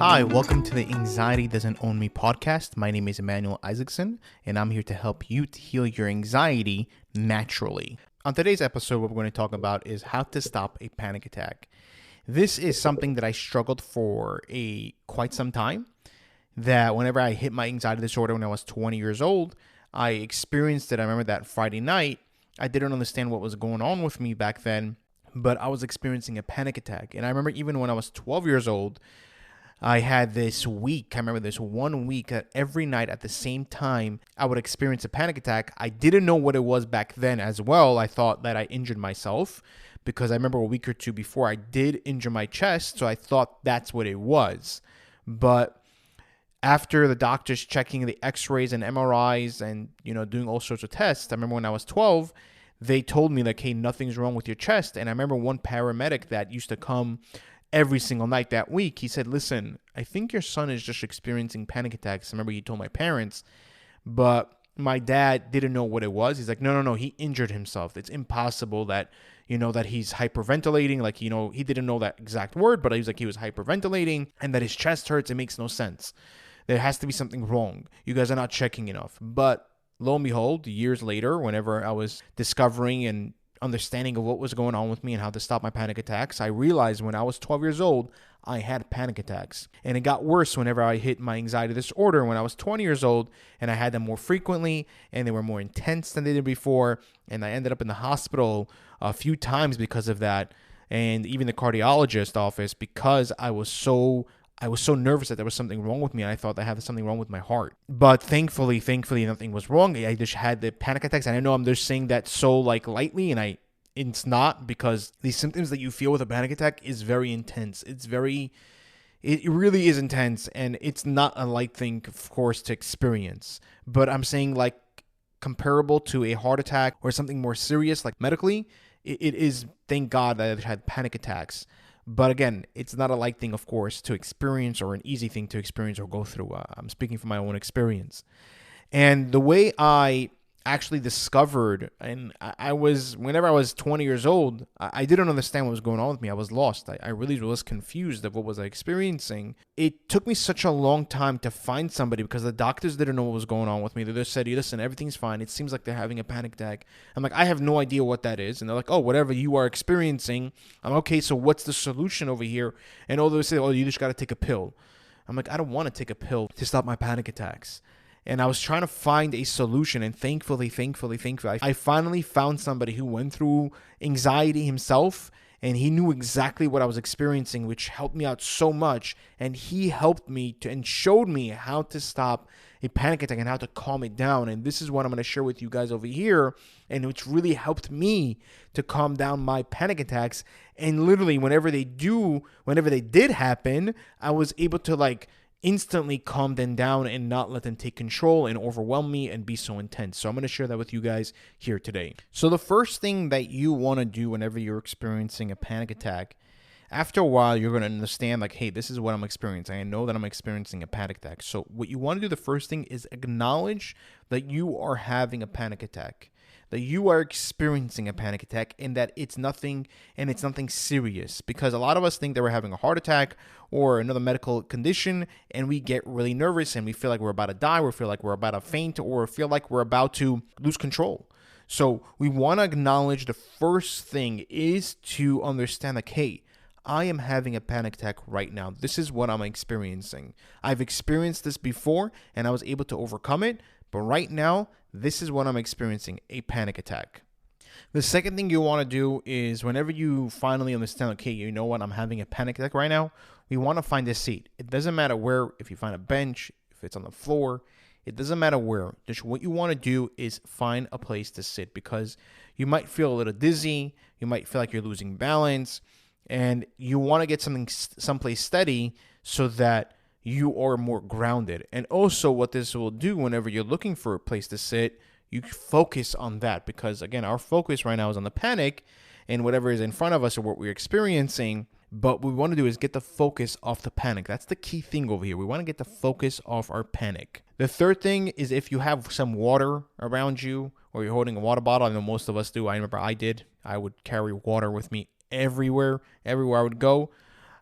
Hi, welcome to the Anxiety Doesn't Own Me podcast. My name is Emmanuel Isaacson, and I'm here to help you to heal your anxiety naturally. On today's episode, what we're going to talk about is how to stop a panic attack. This is something that I struggled for quite some time, that whenever I hit my anxiety disorder when I was 20 years old, I experienced it. I remember that Friday night, I didn't understand what was going on with me back then, but I was experiencing a panic attack. And I remember even when I was 12 years old, I had this week, I remember this 1 week that every night at the same time, I would experience a panic attack. I didn't know what it was back then as well. I thought that I injured myself because I remember a week or two before I did injure my chest. So I thought that's what it was. But after the doctors checking the x-rays and MRIs and, doing all sorts of tests, I remember when I was 12, they told me like, hey, nothing's wrong with your chest. And I remember one paramedic that used to come every single night that week, he said, listen, I think your son is just experiencing panic attacks. I remember he told my parents, but my dad didn't know what it was. He's like, no, he injured himself. It's impossible that, that he's hyperventilating. Like, he didn't know that exact word, but he was like, he was hyperventilating and that his chest hurts. It makes no sense. There has to be something wrong. You guys are not checking enough. But lo and behold, years later, whenever I was discovering and understanding of what was going on with me and how to stop my panic attacks, I realized when I was 12 years old, I had panic attacks. And it got worse whenever I hit my anxiety disorder when I was 20 years old, and I had them more frequently and they were more intense than they did before. And I ended up in the hospital a few times because of that, and even the cardiologist office, because I was so nervous that there was something wrong with me. And I thought I had something wrong with my heart. But thankfully, nothing was wrong. I just had the panic attacks. And I know I'm just saying that so lightly, and it's not, because the symptoms that you feel with a panic attack is very intense. It really is intense, and it's not a light thing, of course, to experience. But I'm saying like comparable to a heart attack or something more serious, like medically, it is, thank God that I've had panic attacks. But again, it's not a light thing, of course, to experience, or an easy thing to experience or go through. I'm speaking from my own experience. And the way I actually discovered, and whenever I was 20 years old, I didn't understand what was going on with me. I was lost. I really was confused of what was I experiencing. It took me such a long time to find somebody because the doctors didn't know what was going on with me. They just said, listen, everything's fine. It seems like they're having a panic attack. I'm like, I have no idea what that is. And they're like, oh, whatever you are experiencing. I'm okay, so what's the solution over here? And all they say, oh, you just got to take a pill. I'm like, I don't want to take a pill to stop my panic attacks. And I was trying to find a solution, and thankfully, I finally found somebody who went through anxiety himself, and he knew exactly what I was experiencing, which helped me out so much. And he helped me and showed me how to stop a panic attack and how to calm it down. And this is what I'm going to share with you guys over here, and it's really helped me to calm down my panic attacks. And literally, whenever they did happen, I was able to instantly calm them down and not let them take control and overwhelm me and be so intense. So I'm going to share that with you guys here today. So the first thing that you want to do whenever you're experiencing a panic attack, after a while, you're going to understand hey, this is what I'm experiencing. I know that I'm experiencing a panic attack. So what you want to do, the first thing, is acknowledge that you are having a panic attack, that you are experiencing a panic attack, and that it's nothing serious. Because a lot of us think that we're having a heart attack or another medical condition, and we get really nervous and we feel like we're about to die, or feel like we're about to faint, or feel like we're about to lose control. So we want to acknowledge the first thing is to understand hey, I am having a panic attack right now. This is what I'm experiencing. I've experienced this before and I was able to overcome it, but right now, this is what I'm experiencing, a panic attack. The second thing you want to do is whenever you finally understand, okay, you know what, I'm having a panic attack right now, we want to find a seat. It doesn't matter where, if you find a bench, if it's on the floor, it doesn't matter where. Just what you want to do is find a place to sit, because you might feel a little dizzy, you might feel like you're losing balance, and you want to get someplace steady so that you are more grounded. And also what this will do whenever you're looking for a place to sit, you focus on that, because again, our focus right now is on the panic and whatever is in front of us or what we're experiencing. But what we want to do is get the focus off the panic. That's the key thing over here. We want to get the focus off our panic. The third thing is if you have some water around you or you're holding a water bottle. I know most of us do. I remember I did. I would carry water with me everywhere I would go.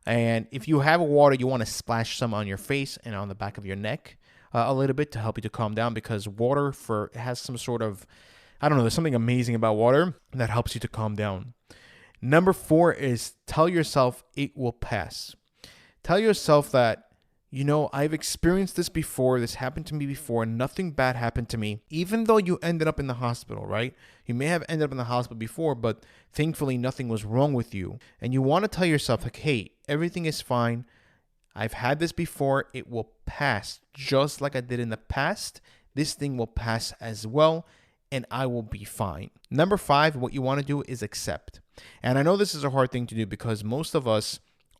And if you have water, you want to splash some on your face and on the back of your neck a little bit to help you to calm down, because water has some sort of, I don't know, there's something amazing about water that helps you to calm down. Number 4 is tell yourself it will pass. Tell yourself that, I've experienced this before. This happened to me before. Nothing bad happened to me. Even though you ended up in the hospital, right? You may have ended up in the hospital before, but thankfully nothing was wrong with you. And you want to tell yourself, like, hey, everything is fine. I've had this before. It will pass. Just like I did in the past, this thing will pass as well, and I will be fine. Number 5, what you want to do is accept. And I know this is a hard thing to do because most of us,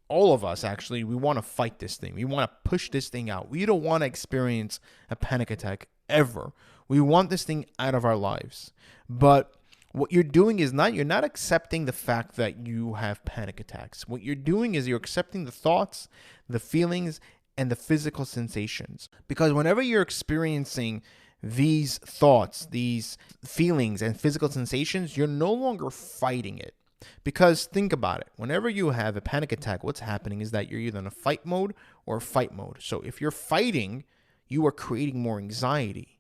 all of us actually, we want to fight this thing. We want to push this thing out. We don't want to experience a panic attack ever. We want this thing out of our lives. But what you're doing is you're not accepting the fact that you have panic attacks. What you're doing is you're accepting the thoughts, the feelings, and the physical sensations. Because whenever you're experiencing these thoughts, these feelings, and physical sensations, you're no longer fighting it. Because think about it. Whenever you have a panic attack, what's happening is that you're either in a fight mode or fight mode. So if you're fighting, you are creating more anxiety.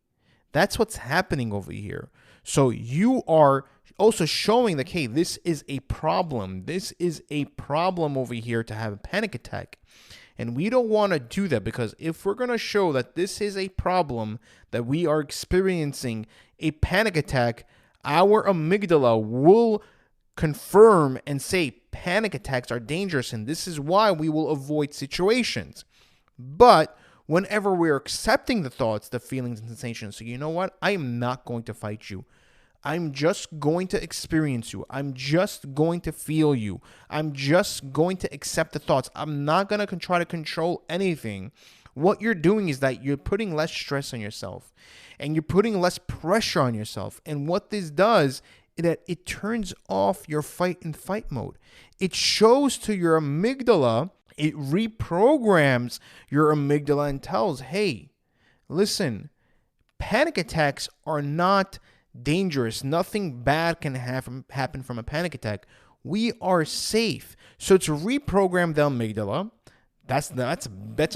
That's what's happening over here. So you are also showing that, hey, this is a problem. This is a problem over here to have a panic attack. And we don't want to do that, because if we're going to show that this is a problem, that we are experiencing a panic attack, our amygdala will confirm and say panic attacks are dangerous, and this is why we will avoid situations. But whenever we're accepting the thoughts, the feelings, and sensations, so you know what? I am not going to fight you. I'm just going to experience you. I'm just going to feel you. I'm just going to accept the thoughts. I'm not going to try to control anything. What you're doing is that you're putting less stress on yourself, and you're putting less pressure on yourself. And what this does is that it turns off your fight and fight mode. It shows to your amygdala, it reprograms your amygdala and tells, hey, listen, panic attacks are not dangerous. Nothing bad can happen from a panic attack. We are safe. So to reprogram the amygdala, that's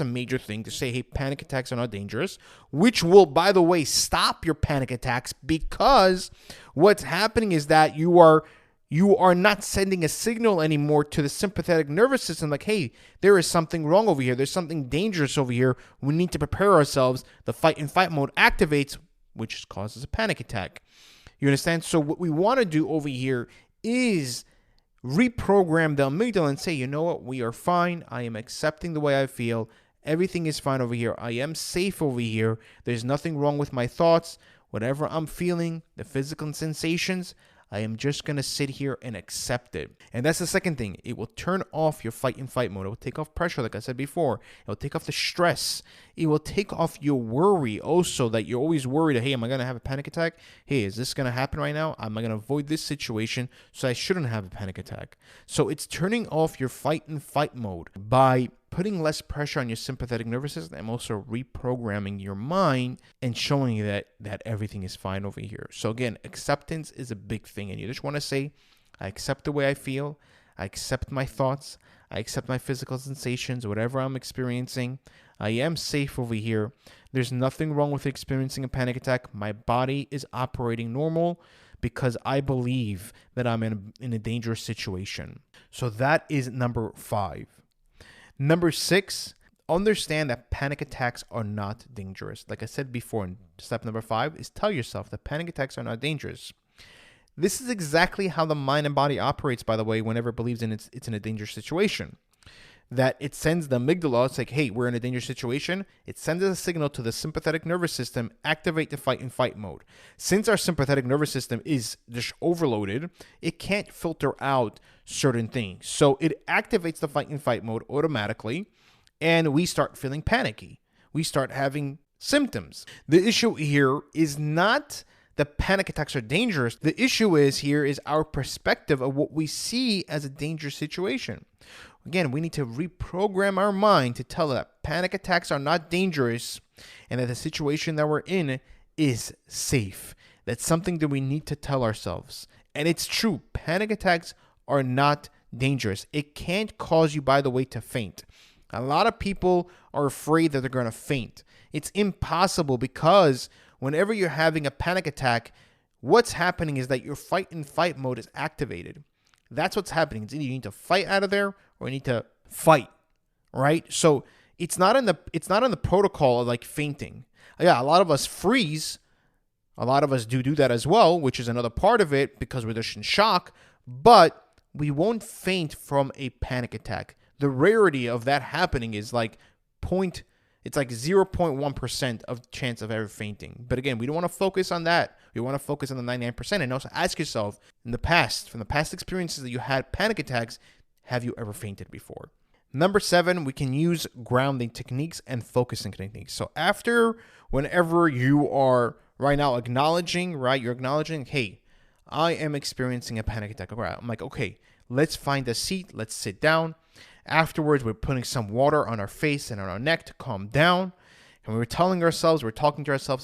a major thing to say, hey, panic attacks are not dangerous, which will, by the way, stop your panic attacks, because what's happening is that you are not sending a signal anymore to the sympathetic nervous system like, hey, there is something wrong over here. There's something dangerous over here. We need to prepare ourselves. The fight and fight mode activates, which causes a panic attack. You understand? So what we want to do over here is reprogram the amygdala and say, you know what? We are fine. I am accepting the way I feel. Everything is fine over here. I am safe over here. There's nothing wrong with my thoughts. Whatever I'm feeling, the physical sensations, I am just going to sit here and accept it. And that's the second thing. It will turn off your fight and fight mode. It will take off pressure, like I said before. It will take off the stress. It will take off your worry also, that you're always worried, hey, am I going to have a panic attack? Hey, is this going to happen right now? Am I going to avoid this situation so I shouldn't have a panic attack? So it's turning off your fight and fight mode by putting less pressure on your sympathetic nervous system, and also reprogramming your mind and showing you that everything is fine over here. So again, acceptance is a big thing, and you just want to say, I accept the way I feel, I accept my thoughts, I accept my physical sensations, whatever I'm experiencing. I am safe over here. There's nothing wrong with experiencing a panic attack. My body is operating normal because I believe that I'm in a dangerous situation. So that is number 5. Number 6, understand that panic attacks are not dangerous. Like I said before, step number 5 is tell yourself that panic attacks are not dangerous. This is exactly how the mind and body operates, by the way, whenever it believes it's in a dangerous situation. That it sends the amygdala, it's like, hey, we're in a dangerous situation. It sends a signal to the sympathetic nervous system, activate the fight and fight mode. Since our sympathetic nervous system is just overloaded, it can't filter out certain things. So it activates the fight and fight mode automatically, and we start feeling panicky. We start having symptoms. The issue here is not that panic attacks are dangerous. The issue is our perspective of what we see as a dangerous situation. Again, we need to reprogram our mind to tell that panic attacks are not dangerous and that the situation that we're in is safe. That's something that we need to tell ourselves. And it's true. Panic attacks are not dangerous. It can't cause you, by the way, to faint. A lot of people are afraid that they're going to faint. It's impossible because whenever you're having a panic attack, what's happening is that your fight and fight mode is activated. That's what's happening. It's either you need to fight out of there or you need to fight, right? So it's not in the protocol of like fainting. Yeah, a lot of us freeze. A lot of us do that as well, which is another part of it because we're just in shock, but we won't faint from a panic attack. The rarity of that happening is like 0.1% of chance of ever fainting. But again, we don't want to focus on that. We want to focus on the 99% and also ask yourself from the past experiences that you had panic attacks, have you ever fainted before? Number 7, we can use grounding techniques and focusing techniques. So whenever you are right now you're acknowledging, hey, I am experiencing a panic attack. I'm like, okay, let's find a seat. Let's sit down. Afterwards, we're putting some water on our face and on our neck to calm down. And we're talking to ourselves,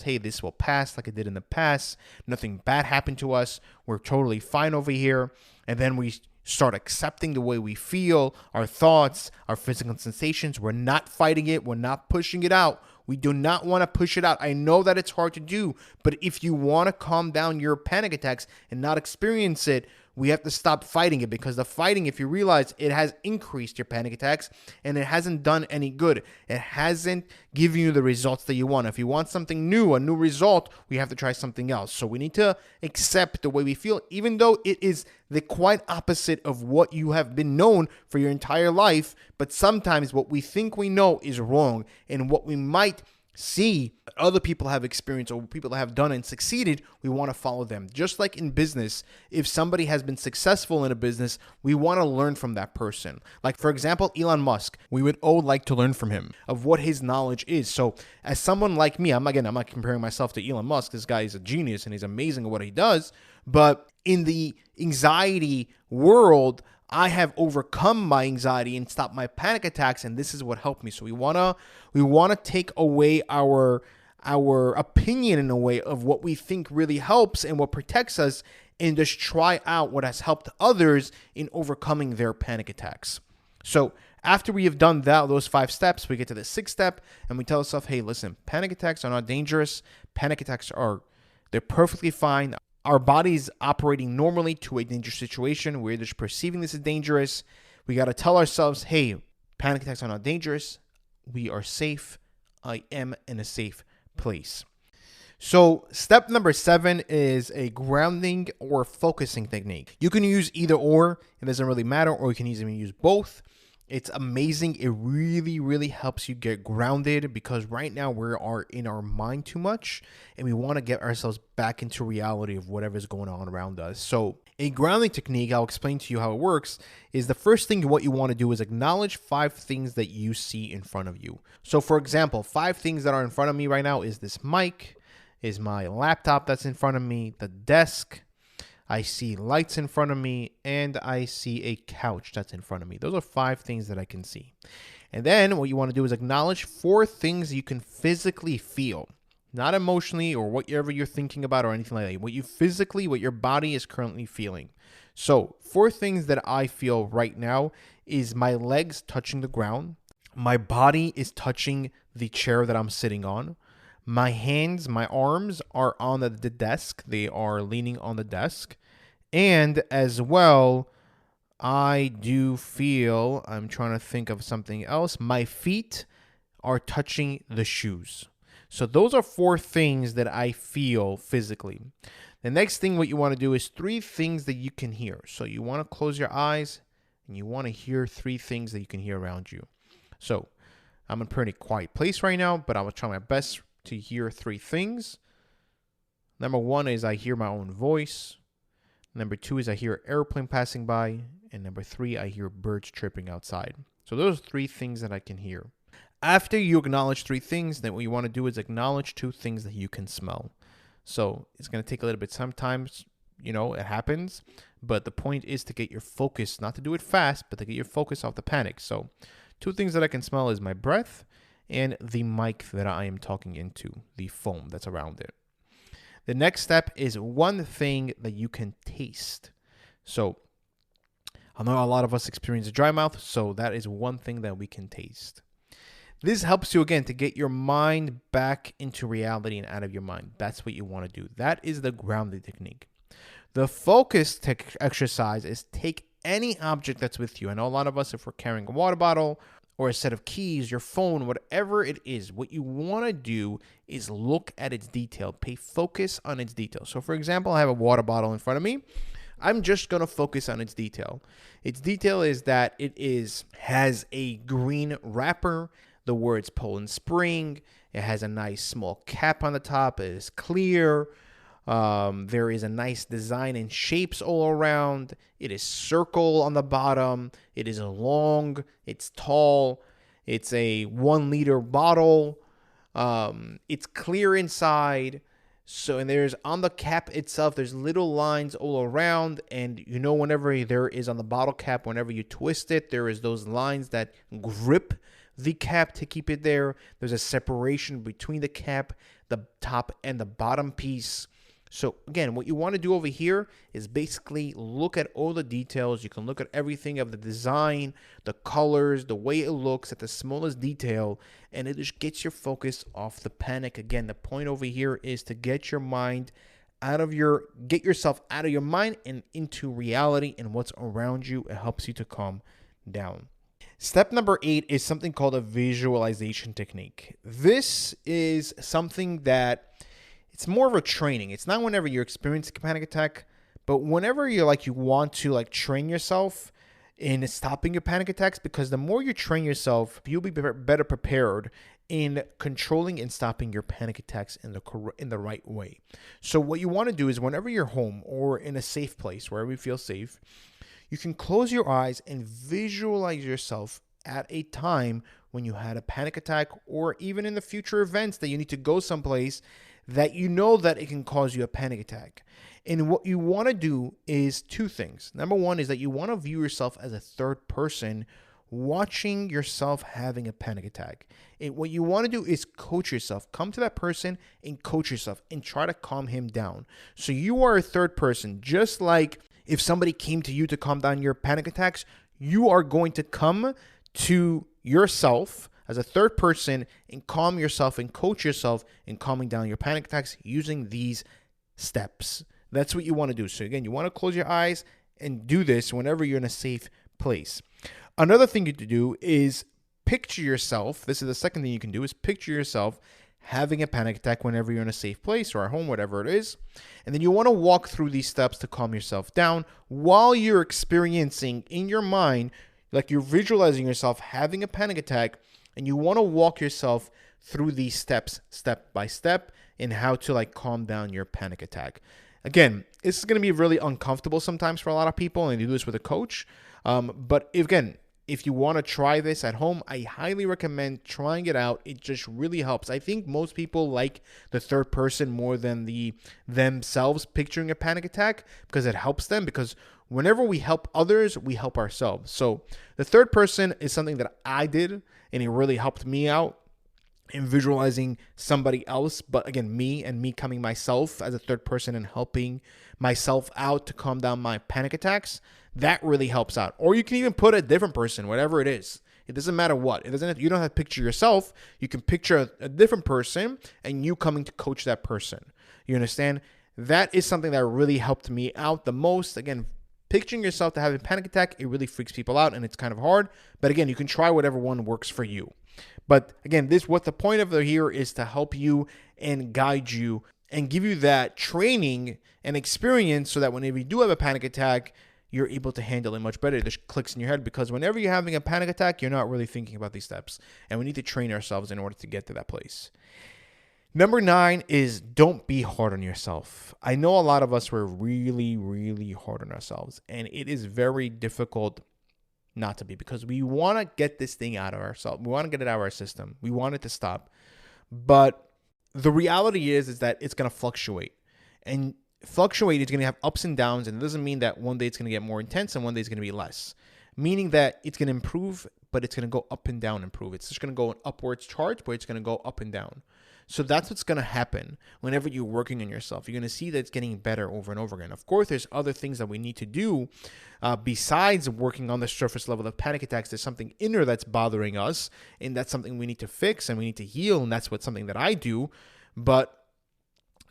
hey, this will pass like it did in the past. Nothing bad happened to us. We're totally fine over here. And then we start accepting the way we feel, our thoughts, our physical sensations. We're not fighting it. We're not pushing it out. We do not want to push it out. I know that it's hard to do, but if you want to calm down your panic attacks and not experience it, we have to stop fighting it, because the fighting, if you realize, it has increased your panic attacks and it hasn't done any good. It hasn't given you the results that you want. If you want something new, a new result, we have to try something else. So we need to accept the way we feel, even though it is the quite opposite of what you have been known for your entire life. But sometimes what we think we know is wrong, and what we might see other people have experienced or people that have done and succeeded, we want to follow them. Just like in business, if somebody has been successful in a business, we want to learn from that person. Like, for example, Elon Musk, we would all like to learn from him of what his knowledge is. So as someone like me, I'm not comparing myself to Elon Musk. This guy is a genius and he's amazing at what he does. But in the anxiety world, I have overcome my anxiety and stopped my panic attacks, and this is what helped me. So we wanna take away our opinion in a way of what we think really helps and what protects us, and just try out what has helped others in overcoming their panic attacks. So after we have done those 5 steps, we get to the 6th step and we tell ourselves, hey, listen, panic attacks are not dangerous. Panic attacks they're perfectly fine. Our body's operating normally to a dangerous situation. We're just perceiving this as dangerous. We got to tell ourselves, hey, panic attacks are not dangerous. We are safe. I am in a safe place. So step number 7 is a grounding or focusing technique. You can use either or. It doesn't really matter, or you can even use both. It's amazing. It really, really helps you get grounded, because right now we are in our mind too much and we want to get ourselves back into reality of whatever's going on around us. So a grounding technique, I'll explain to you how it works, is the first thing what you want to do is acknowledge 5 things that you see in front of you. So for example, 5 things that are in front of me right now is this mic, is my laptop that's in front of me, the desk, I see lights in front of me, and I see a couch that's in front of me. Those are 5 things that I can see. And then what you want to do is acknowledge 4 things you can physically feel, not emotionally or whatever you're thinking about or anything like that. What your body is currently feeling. So 4 things that I feel right now is my legs touching the ground. My body is touching the chair that I'm sitting on. My hands, my arms are on the desk. They are leaning on the desk. And as well, I do feel, I'm trying to think of something else, my feet are touching the shoes. So those are 4 things that I feel physically. The next thing what you want to do is 3 things that you can hear. So you want to close your eyes and you want to hear 3 things that you can hear around you. So I'm in a pretty quiet place right now, but I will try my best to hear 3 things. Number 1 is I hear my own voice. Number 2 is I hear an airplane passing by. And number 3, I hear birds chirping outside. So those are 3 things that I can hear. After you acknowledge 3 things, then what you want to do is acknowledge 2 things that you can smell. So it's going to take a little bit. Sometimes, it happens. But the point is to get your focus, not to do it fast, but to get your focus off the panic. So 2 things that I can smell is my breath and the mic that I am talking into, the foam that's around it. The next step is 1 thing that you can taste. So I know a lot of us experience a dry mouth, so that is one thing that we can taste. This helps you, again, to get your mind back into reality and out of your mind. That's what you want to do. That is the grounding technique. The focus exercise is take any object that's with you. I know a lot of us, if we're carrying a water bottle or a set of keys, your phone, whatever it is, what you want to do is look at its detail. Pay focus on its detail. So, for example, I have a water bottle in front of me. I'm just going to focus on its detail. Its detail is that has a green wrapper. The words Poland Spring. It has a nice small cap on the top. It is clear. There is a nice design and shapes all around. It is circle on the bottom. It is long. It's tall. It's a 1 liter bottle. It's clear inside. So, and there's on the cap itself, there's little lines all around. And you know, whenever there is on the bottle cap, whenever you twist it, there is those lines that grip the cap to keep it there. There's a separation between the cap, the top and the bottom piece. So again, what you want to do over here is basically look at all the details. You can look at everything of the design, the colors, the way it looks at the smallest detail, and it just gets your focus off the panic. Again, the point over here is to get your mind get yourself out of your mind and into reality and what's around you. It helps you to calm down. Step number 8 is something called a visualization technique. This is something that it's more of a training. It's not whenever you're experiencing a panic attack, but whenever you want to train yourself in stopping your panic attacks, because the more you train yourself, you'll be better prepared in controlling and stopping your panic attacks in the right way. So what you want to do is whenever you're home or in a safe place, wherever you feel safe, you can close your eyes and visualize yourself at a time when you had a panic attack, or even in the future events that you need to go someplace that you know that it can cause you a panic attack. And what you want to do is 2 things. Number 1 is that you want to view yourself as a third person watching yourself having a panic attack. And what you want to do is coach yourself. Come to that person and coach yourself and try to calm him down. So you are a third person, just like if somebody came to you to calm down your panic attacks, you are going to come to yourself as a third person and calm yourself and coach yourself in calming down your panic attacks using these steps. That's what you want to do. So again, you want to close your eyes and do this whenever you're in a safe place. Another thing you to do is picture yourself. This is the second thing you can do, is picture yourself having a panic attack whenever you're in a safe place or at home, whatever it is. And then you want to walk through these steps to calm yourself down while you're experiencing in your mind, like you're visualizing yourself having a panic attack, and you want to walk yourself through these steps, step by step, in how to calm down your panic attack. Again, this is going to be really uncomfortable sometimes for a lot of people, and you do this with a coach. But if you want to try this at home, I highly recommend trying it out. It just really helps. I think most people like the third person more than themselves picturing a panic attack, because it helps them, because whenever we help others, we help ourselves. So the third person is something that I did, and it really helped me out in visualizing somebody else. But again, me coming myself as a third person and helping myself out to calm down my panic attacks, that really helps out. Or you can even put a different person, whatever it is. It doesn't matter what. You don't have to picture yourself. You can picture a different person and you coming to coach that person. You understand? That is something that really helped me out the most. Again, picturing yourself to have a panic attack, it really freaks people out and it's kind of hard. But again, you can try whatever one works for you. But again, what the point of here is to help you and guide you and give you that training and experience so that whenever you do have a panic attack, you're able to handle it much better. It just clicks in your head, because whenever you're having a panic attack, you're not really thinking about these steps. And we need to train ourselves in order to get to that place. Number 9 is don't be hard on yourself. I know a lot of us were really, really hard on ourselves, and it is very difficult not to be, because we want to get this thing out of ourselves. We want to get it out of our system. We want it to stop. But the reality is that it's going to fluctuate. And fluctuate is going to have ups and downs, and it doesn't mean that one day it's going to get more intense and one day it's going to be less. Meaning that it's going to improve, but it's going to go up and down improve. It's just going to go an upwards charge, but it's going to go up and down. So that's what's going to happen whenever you're working on yourself. You're going to see that it's getting better over and over again. Of course, there's other things that we need to do besides working on the surface level of panic attacks. There's something inner that's bothering us, and that's something we need to fix and we need to heal, and that's something that I do. But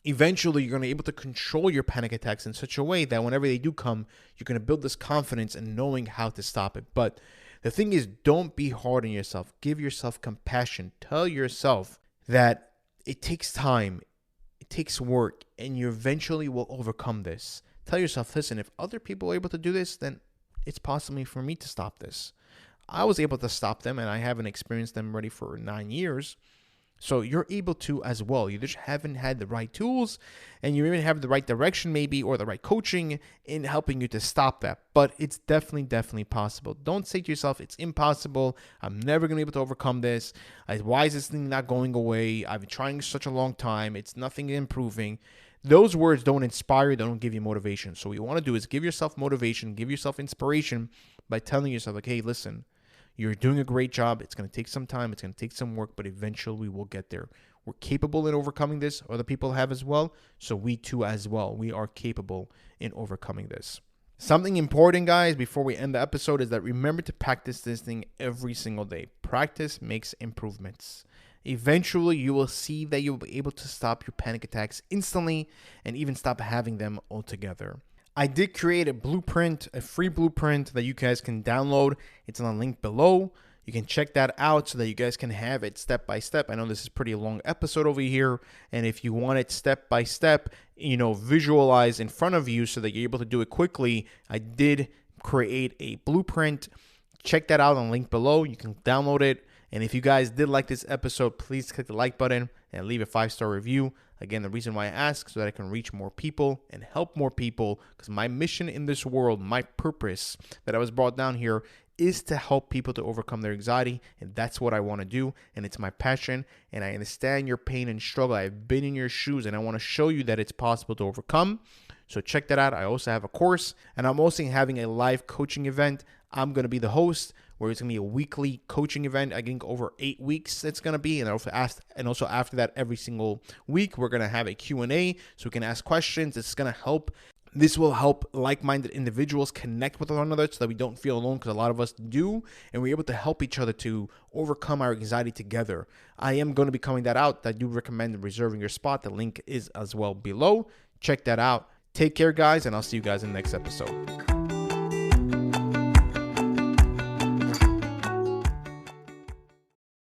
eventually, you're going to be able to control your panic attacks in such a way that whenever they do come, you're going to build this confidence in knowing how to stop it. But the thing is, don't be hard on yourself. Give yourself compassion. Tell yourself that it takes time, it takes work, and you eventually will overcome this. Tell yourself, listen, if other people are able to do this, then it's possible for me to stop this. I was able to stop them, and I haven't experienced them already for 9 years. So you're able to as well. You just haven't had the right tools, and you even have the right direction maybe, or the right coaching in helping you to stop that. But it's definitely possible. Don't say to yourself, it's impossible. I'm never going to be able to overcome this. Why is this thing not going away? I've been trying such a long time. It's nothing improving. Those words don't inspire you. They don't give you motivation. So what you want to do is give yourself motivation, give yourself inspiration by telling yourself, like, hey, listen, you're doing a great job. It's going to take some time. It's going to take some work, but eventually we will get there. We're capable in overcoming this. Other people have as well. So we too as well. We are capable in overcoming this. Something important, guys, before we end the episode is that remember to practice this thing every single day. Practice makes improvements. Eventually, you will see that you'll be able to stop your panic attacks instantly and even stop having them altogether. I did create a blueprint, a free blueprint that you guys can download. It's on the link below. You can check that out so that you guys can have it step by step. I know this is a pretty long episode over here, and if you want it step by step, visualize in front of you so that you're able to do it quickly, I did create a blueprint. Check that out on the link below. You can download it. And if you guys did like this episode, please click the like button and leave a 5-star review. Again, the reason why I ask so that I can reach more people and help more people, because my mission in this world, my purpose that I was brought down here is to help people to overcome their anxiety. And that's what I want to do. And it's my passion. And I understand your pain and struggle. I've been in your shoes, and I want to show you that it's possible to overcome. So check that out. I also have a course, and I'm also having a live coaching event. I'm going to be the host, where it's going to be a weekly coaching event. I think over 8 weeks it's going to be. And also after that, every single week, we're going to have a Q&A so we can ask questions. It's going to help. This will help like-minded individuals connect with one another so that we don't feel alone, because a lot of us do. And we're able to help each other to overcome our anxiety together. I am going to be coming that out. I do recommend reserving your spot. The link is as well below. Check that out. Take care, guys, and I'll see you guys in the next episode.